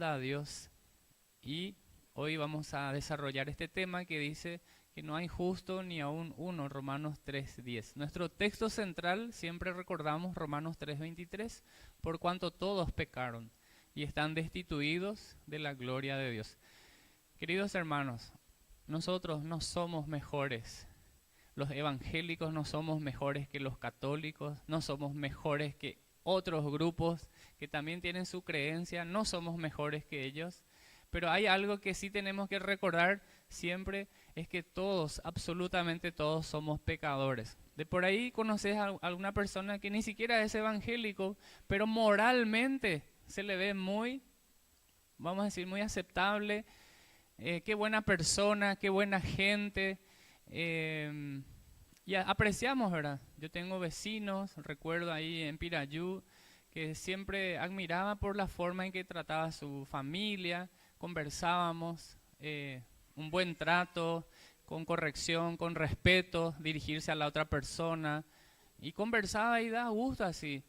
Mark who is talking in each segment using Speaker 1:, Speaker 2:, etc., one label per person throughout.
Speaker 1: respalda a Dios. Y hoy vamos a desarrollar este tema que dice que no hay justo ni aún uno, Romanos 3:10. Nuestro texto central, siempre recordamos Romanos 3:23, por cuanto todos pecaron y están destituidos de la gloria de Dios. Queridos hermanos, nosotros no somos mejores. Los evangélicos no somos mejores que los católicos, no somos mejores que otros grupos que también tienen su creencia, no somos mejores que ellos. Pero hay algo que sí tenemos que recordar siempre, es que todos, absolutamente todos somos pecadores. De por ahí conoces a alguna persona que ni siquiera es evangélico, pero moralmente se le ve muy, vamos a decir, muy aceptable. Qué buena persona, qué buena gente. Y apreciamos, ¿verdad? Yo tengo vecinos, recuerdo ahí en Pirayú, que siempre admiraba por la forma en que trataba a su familia. Conversábamos, un buen trato, con corrección, con respeto, dirigirse a la otra persona. Y conversaba y da gusto así.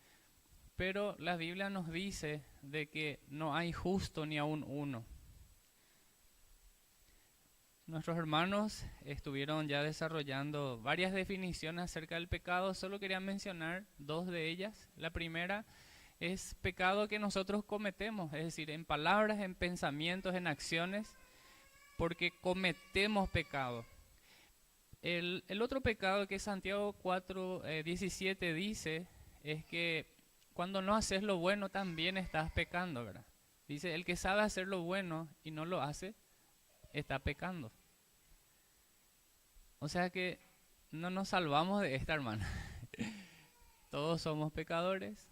Speaker 1: Pero la Biblia nos dice de que no hay justo ni aún uno. Nuestros hermanos estuvieron ya desarrollando varias definiciones acerca del pecado. Solo quería mencionar dos de ellas. La primera es pecado que nosotros cometemos, es decir, en palabras, en pensamientos, en acciones, porque cometemos pecado. El otro pecado que Santiago 4:17 dice es que cuando no haces lo bueno también estás pecando, ¿verdad? Dice, el que sabe hacer lo bueno y no lo hace, está pecando. O sea que no nos salvamos de esta, hermana. Todos somos pecadores.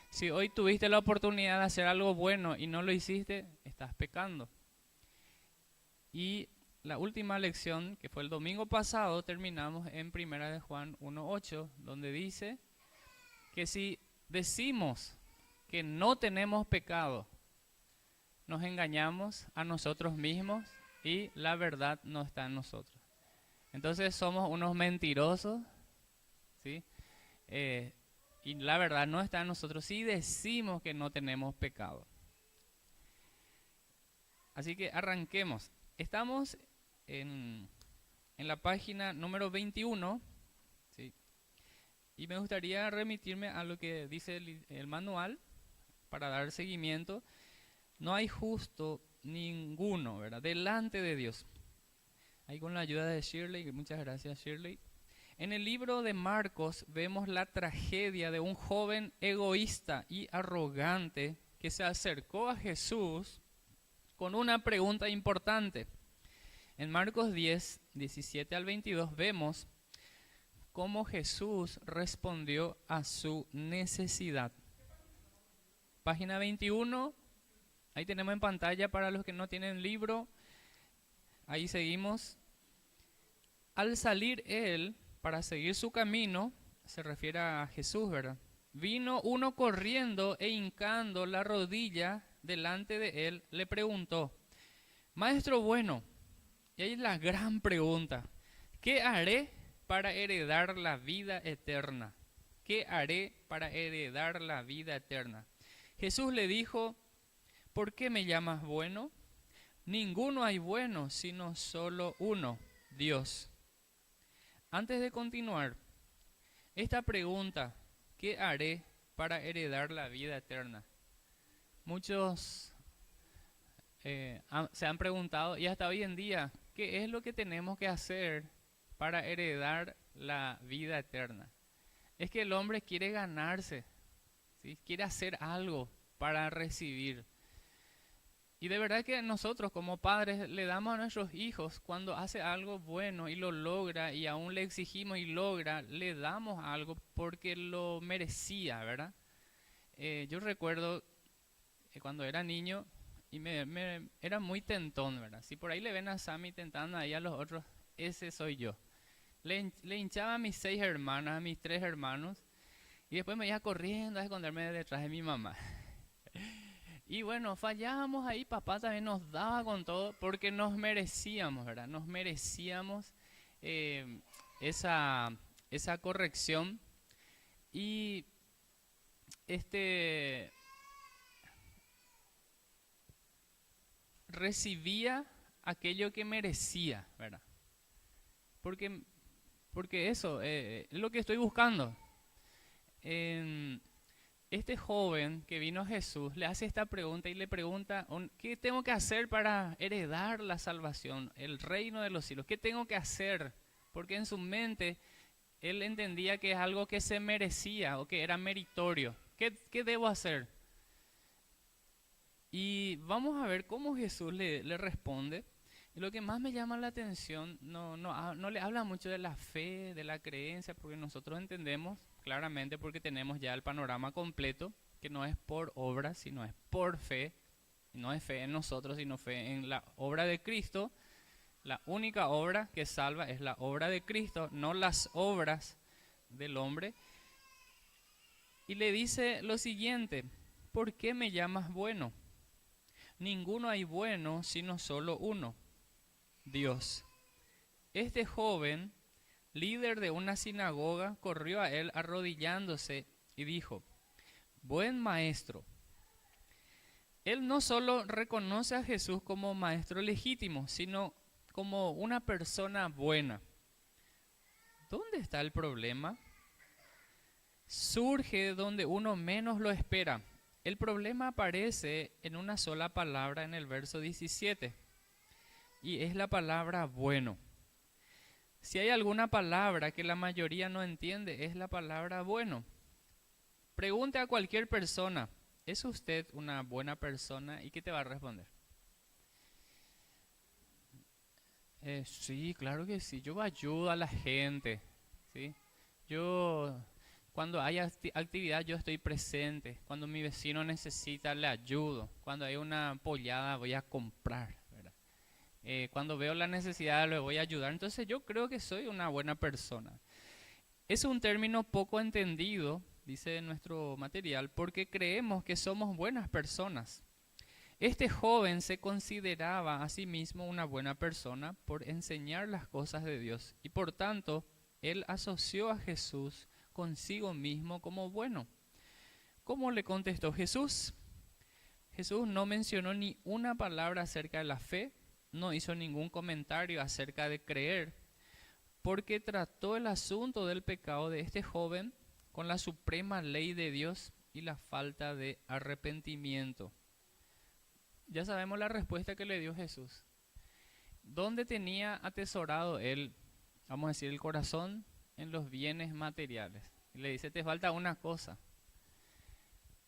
Speaker 1: Si hoy tuviste la oportunidad de hacer algo bueno y no lo hiciste, estás pecando. Y la última lección, que fue el domingo pasado, terminamos en 1 de Juan 1:8, donde dice que si decimos que no tenemos pecado, nos engañamos a nosotros mismos y la verdad no está en nosotros. Entonces somos unos mentirosos, ¿sí? Y la verdad no está en nosotros si decimos que no tenemos pecado. Así que arranquemos. Estamos en la página número 21, ¿sí? Y me gustaría remitirme a lo que dice el manual para dar seguimiento. No hay justo ninguno, ¿verdad? Delante de Dios. Ahí con la ayuda de Shirley, muchas gracias Shirley. En el libro de Marcos vemos la tragedia de un joven egoísta y arrogante que se acercó a Jesús con una pregunta importante. En Marcos 10, 17 al 22 vemos cómo Jesús respondió a su necesidad. Página 21, ahí tenemos en pantalla para los que no tienen libro. Ahí seguimos. Al salir él para seguir su camino, se refiere a Jesús, ¿verdad? Vino uno corriendo e hincando la rodilla delante de él, le preguntó, Maestro bueno, y ahí es la gran pregunta, ¿qué haré para heredar la vida eterna? ¿Qué haré para heredar la vida eterna? Jesús le dijo, ¿por qué me llamas bueno? Ninguno hay bueno, sino solo uno, Dios. Antes de continuar, esta pregunta, ¿qué haré para heredar la vida eterna? Muchos se han preguntado, y hasta hoy en día, ¿qué es lo que tenemos que hacer para heredar la vida eterna? Es que el hombre quiere ganarse, ¿sí? Quiere hacer algo para recibir. Y de verdad que nosotros como padres le damos a nuestros hijos cuando hace algo bueno y lo logra y aún le exigimos y logra, le damos algo porque lo merecía, ¿verdad? Yo recuerdo cuando era niño y era muy tentón, ¿verdad? Si por ahí le ven a Sammy tentando ahí a los otros, ese soy yo. Le hinchaba a mis 6 hermanas, a mis 3 hermanos y después me iba corriendo a esconderme detrás de mi mamá. Y bueno, fallábamos ahí, papá también nos daba con todo porque nos merecíamos, ¿verdad? Nos merecíamos esa corrección. Y recibía aquello que merecía, ¿verdad? Porque eso es lo que estoy buscando. Este joven que vino a Jesús le hace esta pregunta y le pregunta, ¿qué tengo que hacer para heredar la salvación, el reino de los cielos? ¿Qué tengo que hacer? Porque en su mente él entendía que es algo que se merecía o que era meritorio. ¿Qué debo hacer? Y vamos a ver cómo Jesús le responde. Y lo que más me llama la atención, no le habla mucho de la fe, de la creencia, porque nosotros entendemos claramente, porque tenemos ya el panorama completo, que no es por obras, sino es por fe. Y no es fe en nosotros, sino fe en la obra de Cristo. La única obra que salva es la obra de Cristo, no las obras del hombre. Y le dice lo siguiente: ¿por qué me llamas bueno? Ninguno hay bueno, sino solo uno, Dios. Este joven, líder de una sinagoga, corrió a él arrodillándose y dijo: buen maestro. Él no solo reconoce a Jesús como maestro legítimo, sino como una persona buena. ¿Dónde está el problema? Surge donde uno menos lo espera. El problema aparece en una sola palabra en el verso 17. Y es la palabra bueno. Si hay alguna palabra que la mayoría no entiende, es la palabra bueno. Pregunte a cualquier persona: ¿es usted una buena persona? ¿Y qué te va a responder? Sí, claro que sí. Yo ayudo a la gente, ¿sí? Cuando hay actividad, yo estoy presente. Cuando mi vecino necesita, le ayudo. Cuando hay una pollada, voy a comprar, ¿verdad? Cuando veo la necesidad, le voy a ayudar. Entonces yo creo que soy una buena persona. Es un término poco entendido, dice nuestro material, porque creemos que somos buenas personas. Este joven se consideraba a sí mismo una buena persona por enseñar las cosas de Dios, y por tanto él asoció a Jesús consigo mismo como bueno. ¿Cómo le contestó Jesús? Jesús no mencionó ni una palabra acerca de la fe, no hizo ningún comentario acerca de creer, porque trató el asunto del pecado de este joven con la suprema ley de Dios y la falta de arrepentimiento. Ya sabemos la respuesta que le dio Jesús. ¿Dónde tenía atesorado él, vamos a decir, el corazón? En los bienes materiales. Y le dice: te falta una cosa.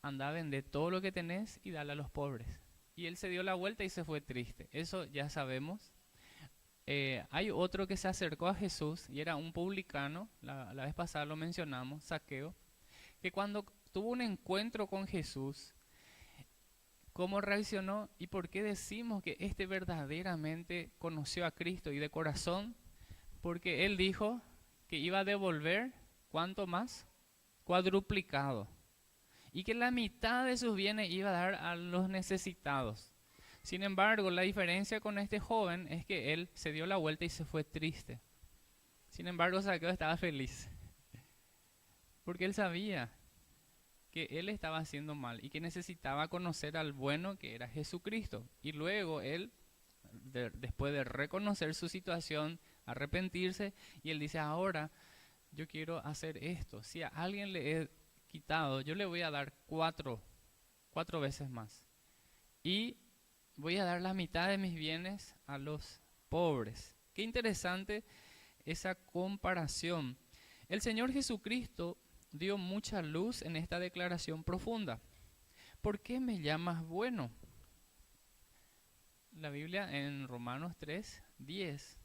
Speaker 1: Anda a vender todo lo que tenés y dale a los pobres. Y él se dio la vuelta y se fue triste. Eso ya sabemos. Hay otro que se acercó a Jesús y era un publicano, la vez pasada lo mencionamos, Zaqueo, que cuando tuvo un encuentro con Jesús, ¿cómo reaccionó? ¿Y por qué decimos que este verdaderamente conoció a Cristo y de corazón? Porque él dijo que iba a devolver, ¿cuánto más? Cuadruplicado. Y que la mitad de sus bienes iba a dar a los necesitados. Sin embargo, la diferencia con este joven es que él se dio la vuelta y se fue triste. Sin embargo, Zaqueo estaba feliz. Porque él sabía que él estaba haciendo mal y que necesitaba conocer al bueno, que era Jesucristo. Y luego él, después de reconocer su situación, arrepentirse, y él dice: ahora yo quiero hacer esto. Si a alguien le he quitado, yo le voy a dar cuatro veces más. Y voy a dar la mitad de mis bienes a los pobres. Qué interesante esa comparación. El Señor Jesucristo dio mucha luz en esta declaración profunda. ¿Por qué me llamas bueno? La Biblia en Romanos 3:10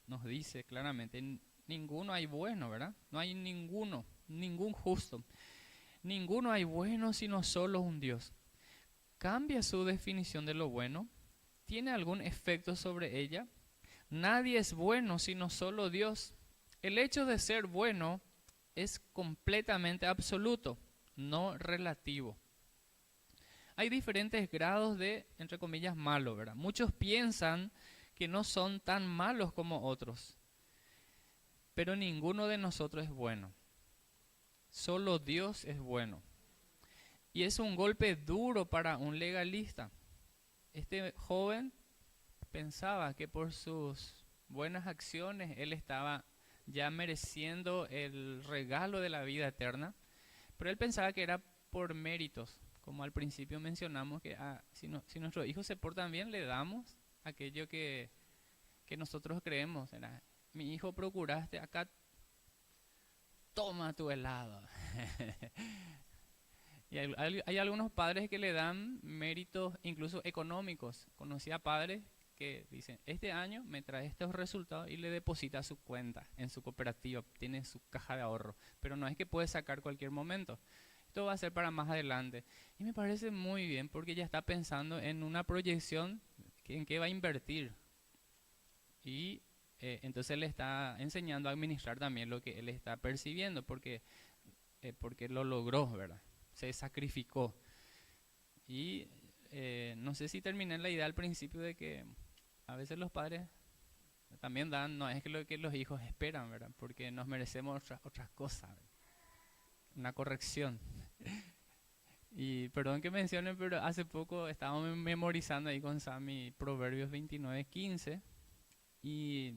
Speaker 1: nos dice claramente: ninguno hay bueno, ¿verdad? No hay ninguno, ningún justo. Ninguno hay bueno sino solo un Dios. ¿Cambia su definición de lo bueno? ¿Tiene algún efecto sobre ella? Nadie es bueno sino solo Dios. El hecho de ser bueno es completamente absoluto, no relativo. Hay diferentes grados de, entre comillas, malo, ¿verdad? Muchos piensan que no son tan malos como otros, pero ninguno de nosotros es bueno. Solo Dios es bueno. Y es un golpe duro para un legalista. este joven pensaba que por sus buenas acciones él estaba ya mereciendo el regalo de la vida eterna, pero él pensaba que era por méritos, como al principio mencionamos, que si nuestros hijos se portan bien, le damos aquello que nosotros creemos. Era, mi hijo procuraste, acá toma tu helado. Y hay algunos padres que le dan méritos incluso económicos. Conocí a padres que dicen, este año me trae estos resultados y le deposita a su cuenta en su cooperativa, tiene su caja de ahorro, pero no es que puede sacar cualquier momento. Esto va a ser para más adelante. Y me parece muy bien porque ya está pensando en una proyección en qué va a invertir. Y entonces le está enseñando a administrar también lo que él está percibiendo porque lo logró, ¿verdad? Se sacrificó. Y no sé si terminé la idea al principio de que a veces los padres también dan, no es que lo que los hijos esperan, ¿verdad? Porque nos merecemos otras cosas, ¿verdad? Una corrección. Y perdón que mencione, pero hace poco estábamos memorizando ahí con Sammy Proverbios 29:15 y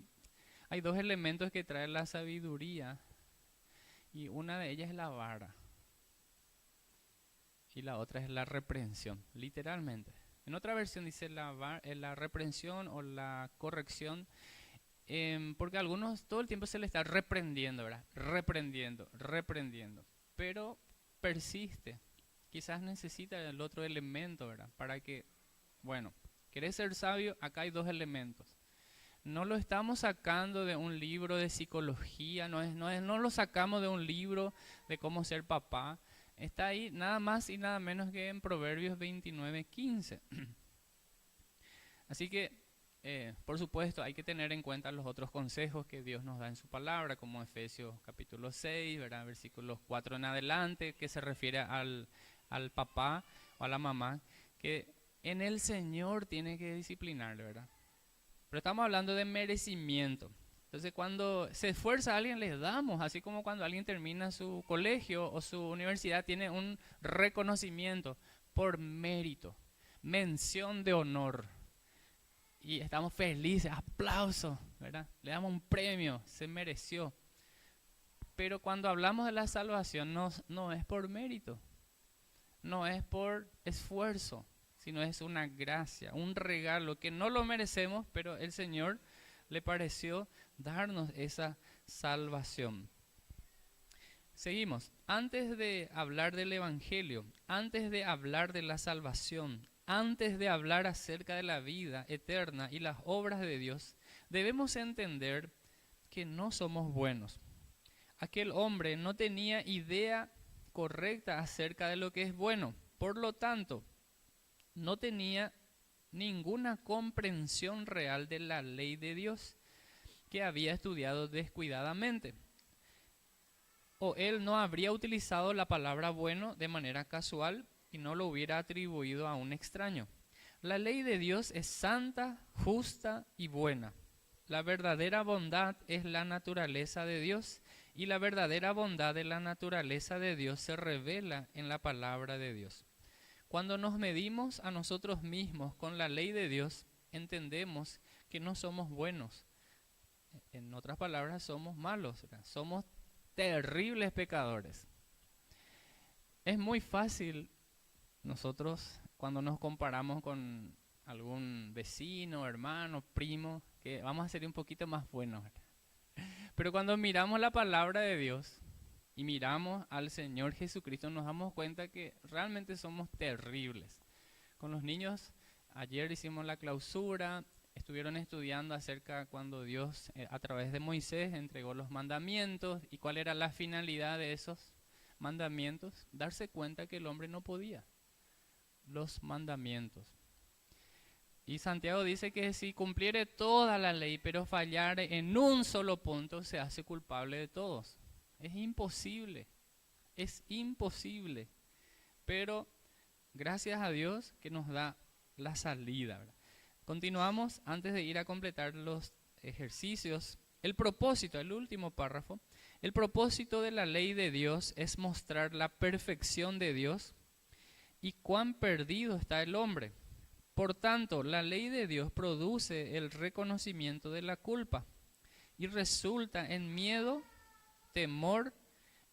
Speaker 1: hay dos elementos que trae la sabiduría y una de ellas es la vara y la otra es la reprensión, literalmente. En otra versión dice la reprensión o la corrección, porque a algunos todo el tiempo se le está reprendiendo, ¿verdad? Reprendiendo, pero persiste. Quizás necesita el otro elemento, ¿verdad? Para que, bueno, ¿querés ser sabio? Acá hay dos elementos. No lo estamos sacando de un libro de psicología, no lo sacamos de un libro de cómo ser papá. Está ahí nada más y nada menos que en Proverbios 29:15. Así que, por supuesto, hay que tener en cuenta los otros consejos que Dios nos da en su palabra, como Efesios capítulo 6, ¿verdad? Versículos 4 en adelante, que se refiere al papá o a la mamá, que en el Señor tiene que disciplinarle, ¿verdad? Pero estamos hablando de merecimiento. Entonces, cuando se esfuerza a alguien, les damos, así como cuando alguien termina su colegio o su universidad, tiene un reconocimiento por mérito, mención de honor. Y estamos felices, aplausos, ¿verdad? Le damos un premio, se mereció. Pero cuando hablamos de la salvación, no es por mérito, no es por esfuerzo, sino es una gracia, un regalo que no lo merecemos, pero el Señor le pareció darnos esa salvación. Seguimos. Antes de hablar del Evangelio, antes de hablar de la salvación, antes de hablar acerca de la vida eterna y las obras de Dios, debemos entender que no somos buenos. Aquel hombre no tenía idea correcta acerca de lo que es bueno. Por lo tanto, no tenía ninguna comprensión real de la ley de Dios que había estudiado descuidadamente. O él no habría utilizado la palabra bueno de manera casual y no lo hubiera atribuido a un extraño. La ley de Dios es santa, justa y buena. La verdadera bondad es la naturaleza de Dios y la verdadera bondad de la naturaleza de Dios se revela en la palabra de Dios. Cuando nos medimos a nosotros mismos con la ley de Dios, entendemos que no somos buenos. En otras palabras, somos malos, ¿verdad? Somos terribles pecadores. Es muy fácil nosotros, cuando nos comparamos con algún vecino, hermano, primo, que vamos a ser un poquito más buenos, ¿verdad? Pero cuando miramos la palabra de Dios y miramos al Señor Jesucristo, nos damos cuenta que realmente somos terribles. Con los niños, ayer hicimos la clausura, estuvieron estudiando acerca cuando Dios, a través de Moisés, entregó los mandamientos y cuál era la finalidad de esos mandamientos, darse cuenta que el hombre no podía los mandamientos. Y Santiago dice que si cumpliere toda la ley, pero fallare en un solo punto, se hace culpable de todos. Es imposible, pero gracias a Dios que nos da la salida, ¿verdad? Continuamos antes de ir a completar los ejercicios. El propósito, el último párrafo, el propósito de la ley de Dios es mostrar la perfección de Dios y cuán perdido está el hombre. Por tanto, la ley de Dios produce el reconocimiento de la culpa y resulta en miedo, temor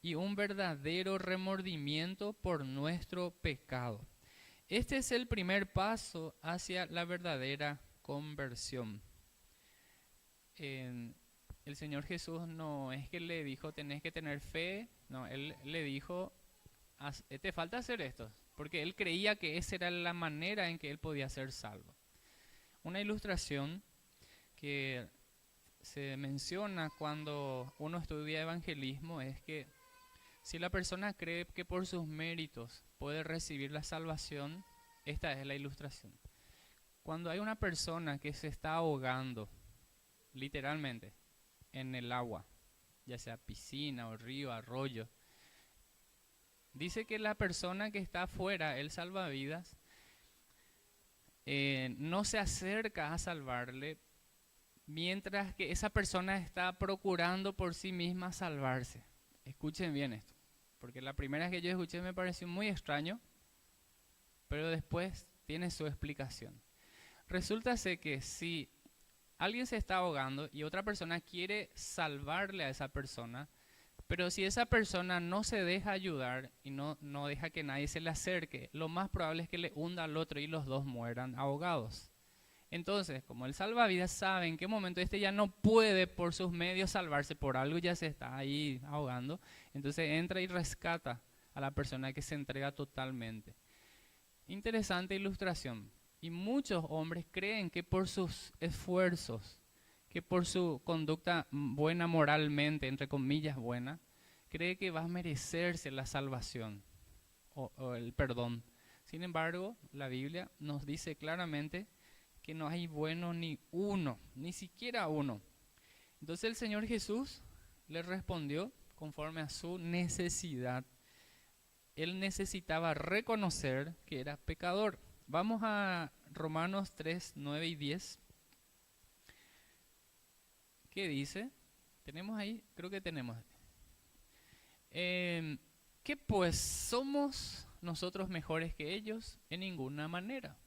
Speaker 1: y un verdadero remordimiento por nuestro pecado. Este es el primer paso hacia la verdadera conversión. El Señor Jesús no es que le dijo tenés que tener fe, no, Él le dijo te falta hacer esto, porque Él creía que esa era la manera en que Él podía ser salvo. Una ilustración que se menciona cuando uno estudia evangelismo es que si la persona cree que por sus méritos puede recibir la salvación, esta es la ilustración. Cuando hay una persona que se está ahogando, literalmente, en el agua, ya sea piscina o río, arroyo, dice que la persona que está afuera, el salvavidas, no se acerca a salvarle, mientras que esa persona está procurando por sí misma salvarse. Escuchen bien esto, porque la primera vez que yo escuché me pareció muy extraño, pero después tiene su explicación. Resulta ser que si alguien se está ahogando y otra persona quiere salvarle a esa persona, pero si esa persona no se deja ayudar y no deja que nadie se le acerque, lo más probable es que le hunda al otro y los dos mueran ahogados. Entonces, como el salvavidas sabe en qué momento este ya no puede por sus medios salvarse, por algo ya se está ahí ahogando, entonces entra y rescata a la persona que se entrega totalmente. Interesante ilustración. Y muchos hombres creen que por sus esfuerzos, que por su conducta buena moralmente, entre comillas buena, cree que va a merecerse la salvación o el perdón. Sin embargo, la Biblia nos dice claramente que no hay bueno ni uno, ni siquiera uno. Entonces el Señor Jesús le respondió conforme a su necesidad. Él necesitaba reconocer que era pecador. Vamos a Romanos 3, 9 y 10. ¿Qué dice? ¿Tenemos ahí? Creo que tenemos. ¿Qué pues? ¿Somos nosotros mejores que ellos? En ninguna manera.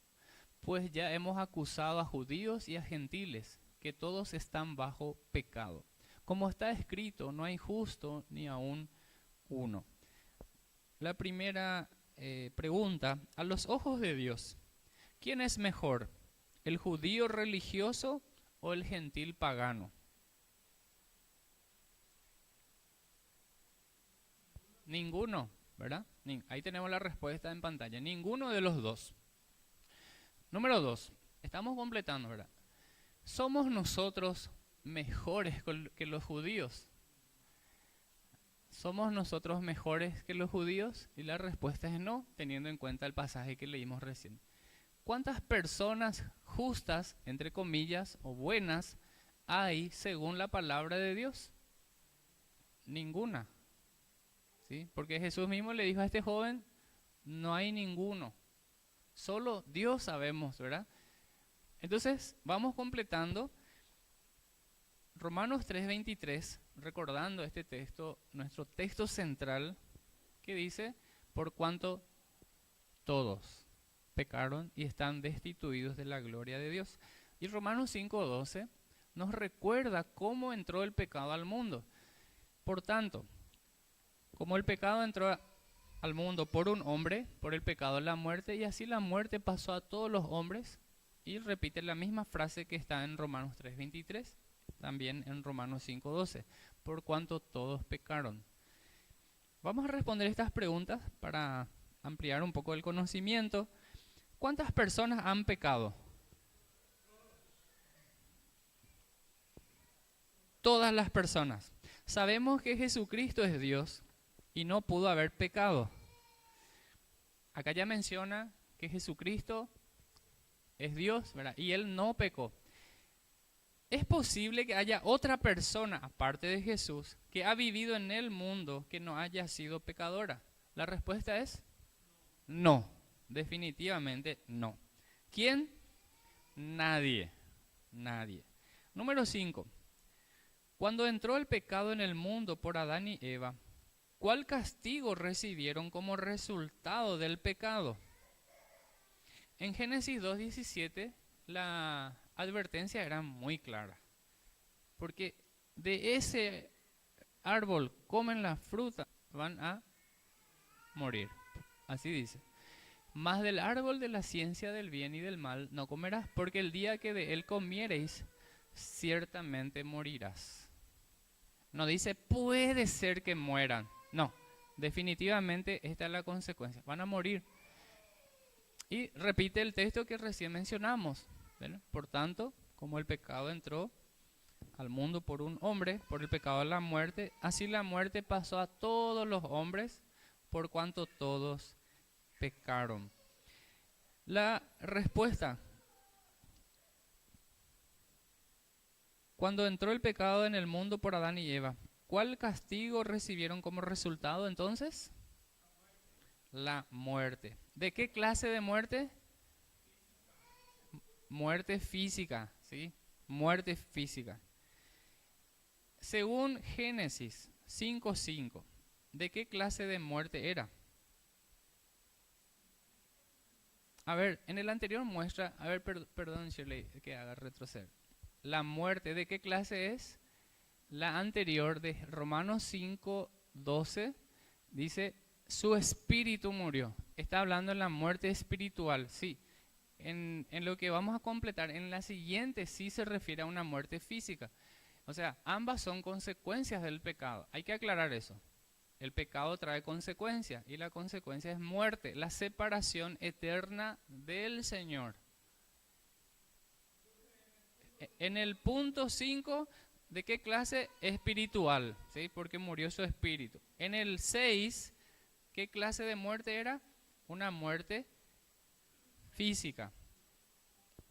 Speaker 1: Pues ya hemos acusado a judíos y a gentiles, que todos están bajo pecado. Como está escrito, no hay justo ni aún uno. La primera pregunta, a los ojos de Dios, ¿quién es mejor? ¿El judío religioso o el gentil pagano? Ninguno, ¿verdad? Ahí tenemos la respuesta en pantalla. Ninguno de los dos. Número 2. Estamos completando, ¿verdad? ¿Somos nosotros mejores que los judíos? ¿Somos nosotros mejores que los judíos? Y la respuesta es no, teniendo en cuenta el pasaje que leímos recién. ¿Cuántas personas justas, entre comillas, o buenas, hay según la palabra de Dios? Ninguna. ¿Sí? Porque Jesús mismo le dijo a este joven, no hay ninguno. Solo Dios sabemos, ¿verdad? Entonces, vamos completando. Romanos 3:23, recordando este texto, nuestro texto central, que dice, por cuanto todos pecaron y están destituidos de la gloria de Dios. Y Romanos 5:12 nos recuerda cómo entró el pecado al mundo. Por tanto, como el pecado entró al mundo por un hombre, por el pecado la muerte, y así la muerte pasó a todos los hombres, y repite la misma frase que está en Romanos 3:23, también en Romanos 5:12, por cuanto todos pecaron. Vamos a responder estas preguntas para ampliar un poco el conocimiento. ¿Cuántas personas han pecado? Todas las personas. Sabemos que Jesucristo es Dios y no pudo haber pecado. Acá ya menciona que Jesucristo es Dios, ¿verdad? Y Él no pecó. ¿Es posible que haya otra persona, aparte de Jesús, que ha vivido en el mundo que no haya sido pecadora? La respuesta es no, definitivamente no. ¿Quién? Nadie, nadie. Número 5. Cuando entró el pecado en el mundo por Adán y Eva, ¿cuál castigo recibieron como resultado del pecado? En Génesis 2:17 la advertencia era muy clara, porque de ese árbol comen la fruta, van a morir. Así dice. Mas del árbol de la ciencia del bien y del mal no comerás, porque el día que de él comiereis, ciertamente morirás. No dice, puede ser que mueran. No, definitivamente esta es la consecuencia. Van a morir. Y repite el texto que recién mencionamos, ¿verdad? Por tanto, como el pecado entró al mundo por un hombre, por el pecado de la muerte, así la muerte pasó a todos los hombres, por cuanto todos pecaron. La respuesta: cuando entró el pecado en el mundo por Adán y Eva, ¿cuál castigo recibieron como resultado entonces? La muerte. ¿De qué clase de muerte? Muerte física, ¿sí? Muerte física. Según Génesis 5:5, ¿de qué clase de muerte era? A ver, en el anterior muestra, a ver, perdón Shirley, que haga retroceder. La muerte, ¿de qué clase es? La anterior de Romanos 5:12 dice, su espíritu murió. Está hablando de la muerte espiritual, sí. En lo que vamos a completar, en la siguiente sí se refiere a una muerte física. O sea, ambas son consecuencias del pecado. Hay que aclarar eso. El pecado trae consecuencias y la consecuencia es muerte, la separación eterna del Señor. En el punto 5, ¿de qué clase? Espiritual, ¿sí? Porque murió su espíritu. En el 6, ¿qué clase de muerte era? Una muerte física.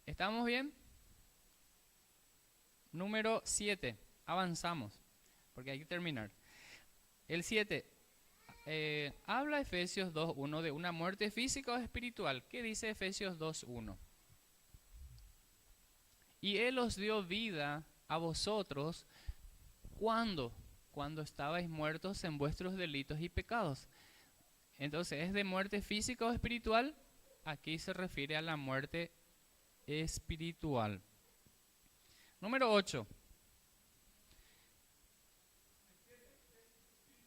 Speaker 1: ¿Estamos bien? Número 7, avanzamos, porque hay que terminar. El 7, habla Efesios 2:1 de una muerte física o espiritual. ¿Qué dice Efesios 2:1? Y Él os dio vida a vosotros, ¿cuándo? Cuando estabais muertos en vuestros delitos y pecados. Entonces, ¿es de muerte física o espiritual? Aquí se refiere a la muerte espiritual. Número 8.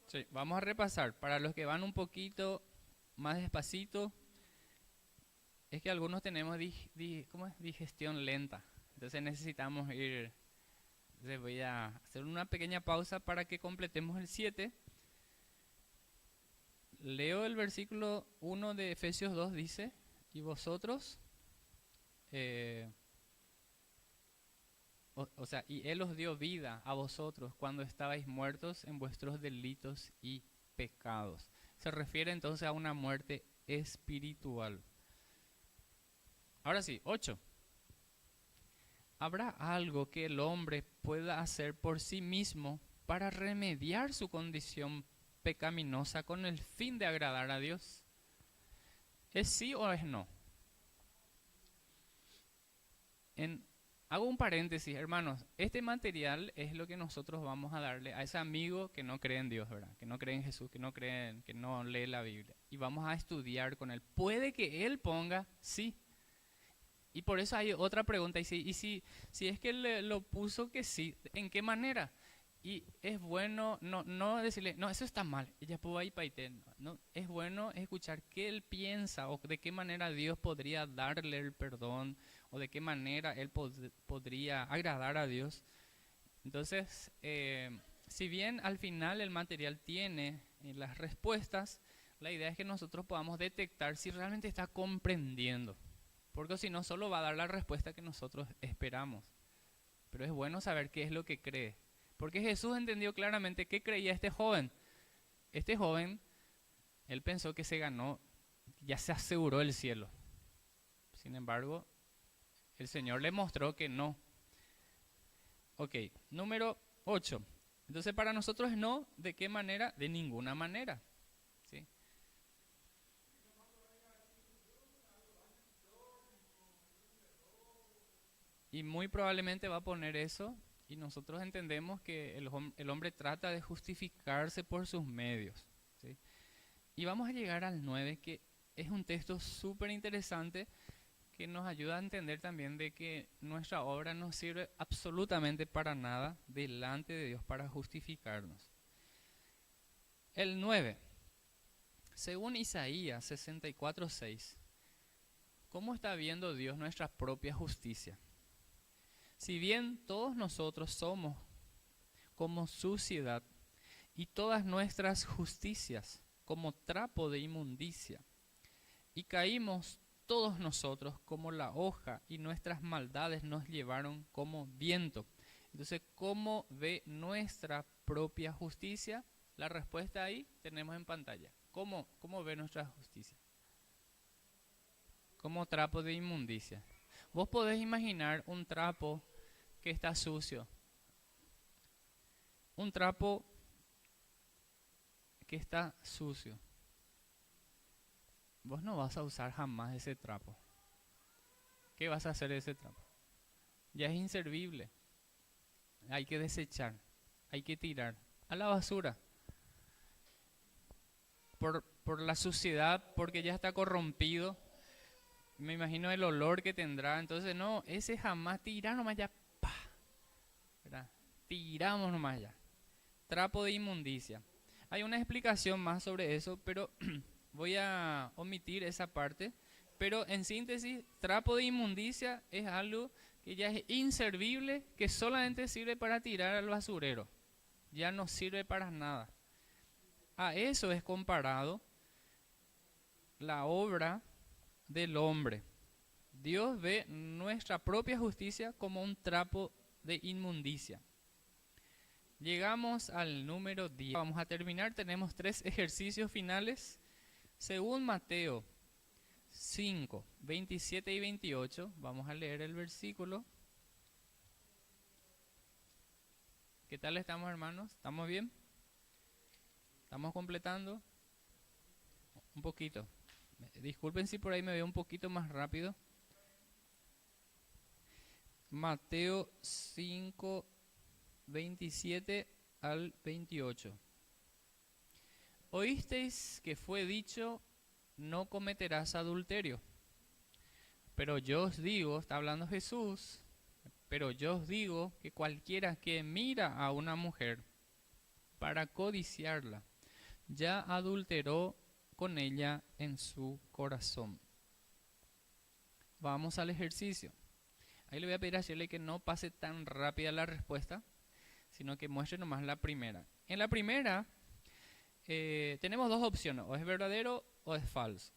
Speaker 1: Sí, vamos a repasar. Para los que van un poquito más despacito, es que algunos tenemos digestión lenta. Entonces necesitamos ir. Les voy a hacer una pequeña pausa para que completemos el 7. Leo el versículo 1 de Efesios 2, dice, y vosotros, y Él os dio vida a vosotros cuando estabais muertos en vuestros delitos y pecados. Se refiere entonces a una muerte espiritual. Ahora sí, 8. ¿Habrá algo que el hombre pueda hacer por sí mismo para remediar su condición pecaminosa con el fin de agradar a Dios? ¿Es sí o es no? Hago un paréntesis, hermanos. Este material es lo que nosotros vamos a darle a ese amigo que no cree en Dios, ¿verdad? Que no cree en Jesús, que no lee la Biblia. Y vamos a estudiar con él. Puede que él ponga sí. Y por eso hay otra pregunta, y si es que lo puso que sí, ¿en qué manera? Y es bueno no decirle, no, eso está mal, ella pudo ir para no, es bueno escuchar qué él piensa o de qué manera Dios podría darle el perdón o de qué manera él podría agradar a Dios. Entonces, si bien al final el material tiene las respuestas, la idea es que nosotros podamos detectar si realmente está comprendiendo. Porque si no, solo va a dar la respuesta que nosotros esperamos. Pero es bueno saber qué es lo que cree. Porque Jesús entendió claramente qué creía este joven. Este joven, él pensó que se ganó, ya se aseguró el cielo. Sin embargo, el Señor le mostró que no. Ok, número 8. Entonces para nosotros no, ¿de qué manera? De ninguna manera. ¿Sí? Y muy probablemente va a poner eso, y nosotros entendemos que el hombre trata de justificarse por sus medios, ¿sí? Y vamos a llegar al 9, que es un texto súper interesante, que nos ayuda a entender también de que nuestra obra no sirve absolutamente para nada delante de Dios para justificarnos. El 9. Según Isaías 64:6, ¿cómo está viendo Dios nuestra propia justicia? Si bien todos nosotros somos como suciedad y todas nuestras justicias como trapo de inmundicia, y caímos todos nosotros como la hoja y nuestras maldades nos llevaron como viento. Entonces, ¿cómo ve nuestra propia justicia? La respuesta ahí tenemos en pantalla. ¿Cómo ve nuestra justicia? Como trapo de inmundicia. Vos podés imaginar un trapo que está sucio. Un trapo que está sucio. Vos no vas a usar jamás ese trapo. ¿Qué vas a hacer de ese trapo? Ya es inservible. Hay que desechar. Hay que tirar a la basura. Por la suciedad, porque ya está corrompido. Me imagino el olor que tendrá. Entonces no, ese jamás, tirar nomás ya. ¡Pah! ¿Verdad? Tiramos nomás ya. Trapo de inmundicia. Hay una explicación más sobre eso, pero voy a omitir esa parte. Pero en síntesis, trapo de inmundicia es algo que ya es inservible, que solamente sirve para tirar al basurero. Ya no sirve para nada. A eso es comparado la obra del hombre. Dios ve nuestra propia justicia como un trapo de inmundicia. Llegamos al número 10. Vamos a terminar. Tenemos 3 ejercicios finales. Según Mateo 5, 27 y 28, vamos a leer el versículo. ¿Qué tal estamos, hermanos? ¿Estamos bien? ¿Estamos completando? Un poquito. Disculpen si por ahí me veo un poquito más rápido. Mateo 5, 27 al 28. Oísteis que fue dicho, no cometerás adulterio. Pero yo os digo, está hablando Jesús, pero yo os digo que cualquiera que mira a una mujer para codiciarla, ya adulteró con ella en su corazón. Vamos al ejercicio. Ahí le voy a pedir a Shirley que no pase tan rápida la respuesta, sino que muestre nomás la primera. En la primera tenemos 2 opciones, o es verdadero o es falso.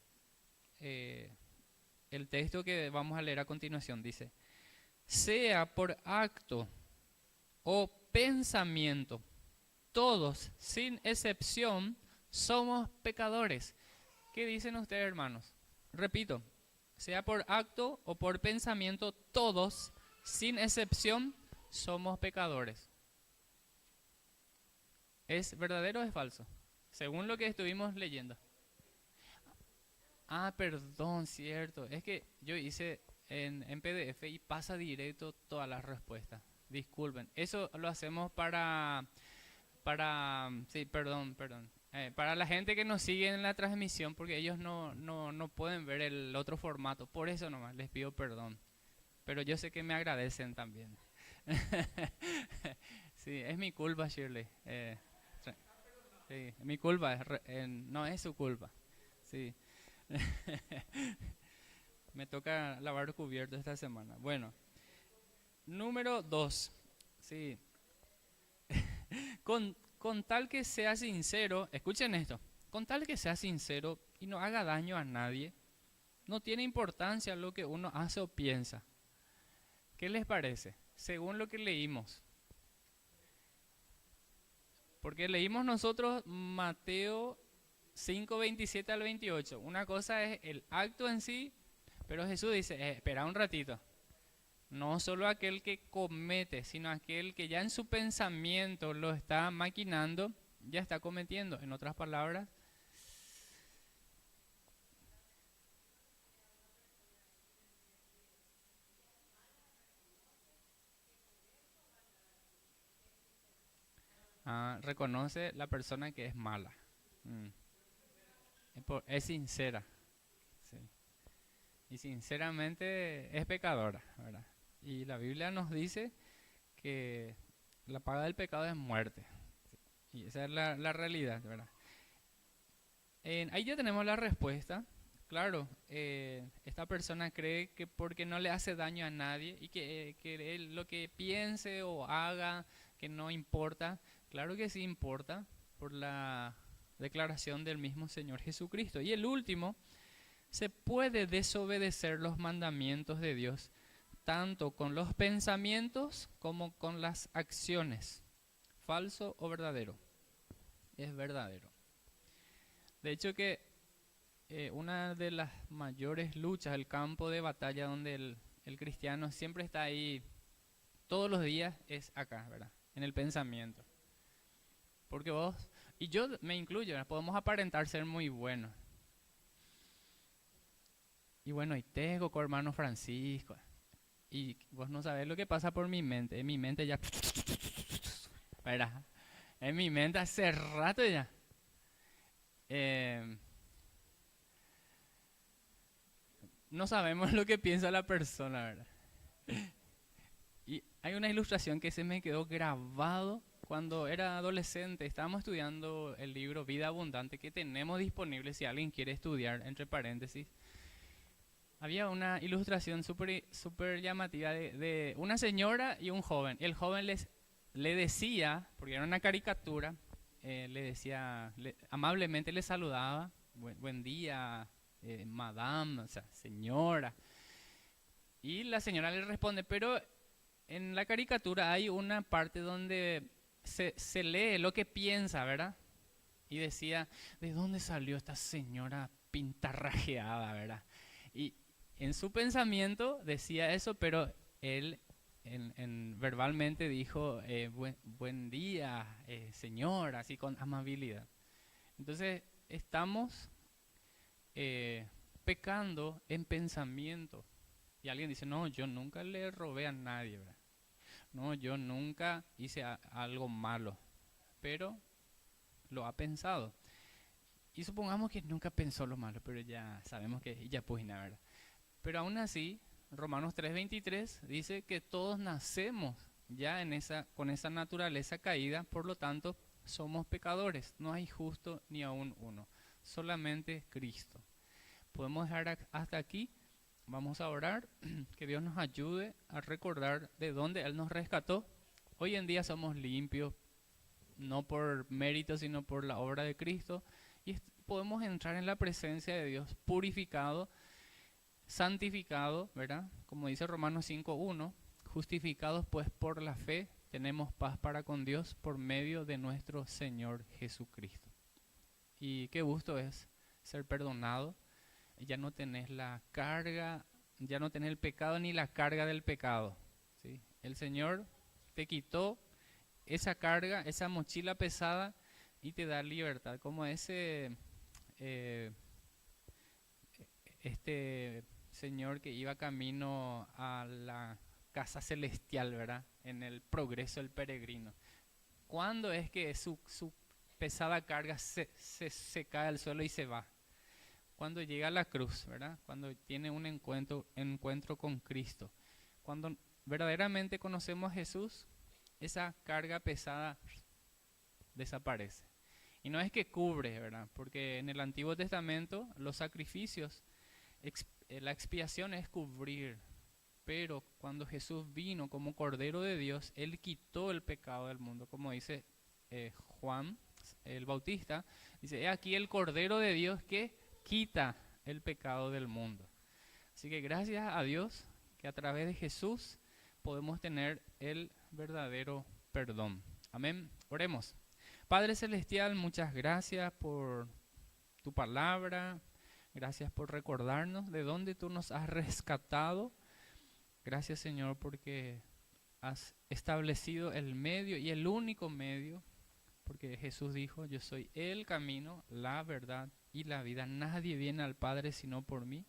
Speaker 1: El texto que vamos a leer a continuación dice: sea por acto o pensamiento, todos, sin excepción, somos pecadores. ¿Qué dicen ustedes, hermanos? Repito, sea por acto o por pensamiento, todos, sin excepción, somos pecadores. ¿Es verdadero o es falso? Según lo que estuvimos leyendo. Ah, perdón, cierto. Es que yo hice en PDF y pasa directo todas las respuestas. Disculpen. Eso lo hacemos sí, perdón. Para la gente que nos sigue en la transmisión, porque ellos no pueden ver el otro formato. Por eso nomás les pido perdón. Pero yo sé que me agradecen también. Sí, es mi culpa, Shirley. Sí, mi culpa, no es su culpa. Sí. Me toca lavar cubiertos esta semana. Bueno, número 2. Sí. Con tal que sea sincero, escuchen esto, con tal que sea sincero y no haga daño a nadie, no tiene importancia lo que uno hace o piensa. ¿Qué les parece? Según lo que leímos. Porque leímos nosotros Mateo 5, 27 al 28. Una cosa es el acto en sí, pero Jesús dice, espera un ratito. No solo aquel que comete, sino aquel que ya en su pensamiento lo está maquinando, ya está cometiendo. En otras palabras, reconoce la persona que es mala. Es sincera. Sí. y sinceramente es pecadora, ¿verdad? Y la Biblia nos dice que la paga del pecado es muerte. Y esa es la realidad, ¿verdad? Ahí ya tenemos la respuesta. Claro, esta persona cree que porque no le hace daño a nadie y que él lo que piense o haga, que no importa. Claro que sí importa por la declaración del mismo Señor Jesucristo. Y el último, se puede desobedecer los mandamientos de Dios, tanto con los pensamientos como con las acciones. ¿Falso o verdadero? Es verdadero. De hecho que una de las mayores luchas, el campo de batalla donde el cristiano siempre está ahí todos los días, es acá, ¿verdad? En el pensamiento. Porque vos, y yo me incluyo, ¿verdad? Podemos aparentar ser muy buenos. Y bueno, y tengo con hermano Francisco. Y vos no sabés lo que pasa por mi mente. En mi mente ya... ¿verdad? En mi mente hace rato ya. No sabemos lo que piensa la persona, ¿verdad? Y hay una ilustración que se me quedó grabado cuando era adolescente. Estábamos estudiando el libro Vida Abundante que tenemos disponible si alguien quiere estudiar, entre paréntesis. Había una ilustración súper llamativa de una señora y un joven. El joven le decía, porque era una caricatura, le decía, amablemente le saludaba, buen día, madame, o sea, señora. Y la señora le responde, pero en la caricatura hay una parte donde se lee lo que piensa, ¿verdad? Y decía, ¿de dónde salió esta señora pintarrajeada, verdad? Y en su pensamiento decía eso, pero él verbalmente dijo, buen día, señora, así con amabilidad. Entonces, estamos pecando en pensamiento. Y alguien dice, no, yo nunca le robé a nadie, ¿verdad? No, yo nunca hice algo malo, pero lo ha pensado. Y supongamos que nunca pensó lo malo, pero ya sabemos que ya pues nada, ¿verdad? Pero aún así, Romanos 3:23 dice que todos nacemos ya con esa naturaleza caída, por lo tanto somos pecadores. No hay justo ni aún uno, solamente Cristo. Podemos dejar hasta aquí. Vamos a orar, que Dios nos ayude a recordar de dónde Él nos rescató. Hoy en día somos limpios, no por mérito, sino por la obra de Cristo. Y podemos entrar en la presencia de Dios purificado, santificado, ¿verdad? Como dice Romanos 5:1, justificados pues por la fe, tenemos paz para con Dios por medio de nuestro Señor Jesucristo. Y qué gusto es ser perdonado. Ya no tenés la carga, ya no tenés el pecado ni la carga del pecado, ¿sí? El Señor te quitó esa carga, esa mochila pesada y te da libertad. Como este señor que iba camino a la casa celestial, ¿verdad? En el progreso del peregrino. ¿Cuándo es que su pesada carga se cae al suelo y se va? Cuando llega a la cruz, ¿verdad? Cuando tiene un encuentro con Cristo. Cuando verdaderamente conocemos a Jesús, esa carga pesada desaparece. Y no es que cubre, ¿verdad? Porque en el Antiguo Testamento los sacrificios, la expiación es cubrir. Pero cuando Jesús vino como Cordero de Dios, Él quitó el pecado del mundo. Como dice Juan el Bautista, dice, he aquí el Cordero de Dios que quita el pecado del mundo. Así que gracias a Dios que a través de Jesús podemos tener el verdadero perdón. Amén. Oremos. Padre Celestial, muchas gracias por tu palabra. Gracias por recordarnos de dónde tú nos has rescatado. Gracias, Señor, porque has establecido el medio y el único medio, porque Jesús dijo, yo soy el camino, la verdad y la vida. Nadie viene al Padre sino por mí.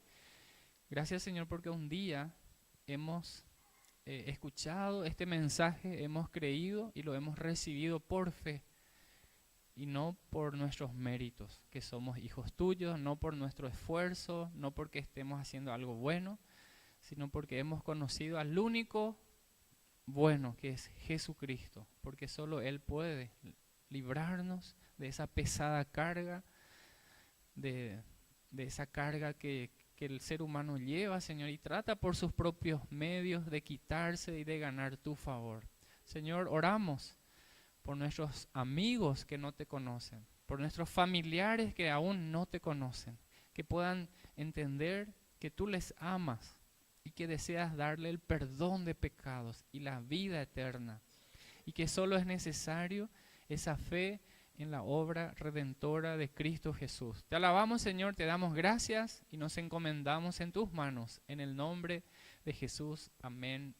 Speaker 1: Gracias, Señor, porque un día hemos escuchado este mensaje, hemos creído y lo hemos recibido por fe. y no por nuestros méritos, que somos hijos tuyos, no por nuestro esfuerzo, no porque estemos haciendo algo bueno, sino porque hemos conocido al único bueno, que es Jesucristo, porque solo Él puede librarnos de esa pesada carga, de esa carga que el ser humano lleva, Señor, y trata por sus propios medios de quitarse y de ganar tu favor. Señor, oramos por nuestros amigos que no te conocen, por nuestros familiares que aún no te conocen, que puedan entender que tú les amas y que deseas darle el perdón de pecados y la vida eterna, y que solo es necesario esa fe en la obra redentora de Cristo Jesús. Te alabamos, Señor, te damos gracias y nos encomendamos en tus manos, en el nombre de Jesús. Amén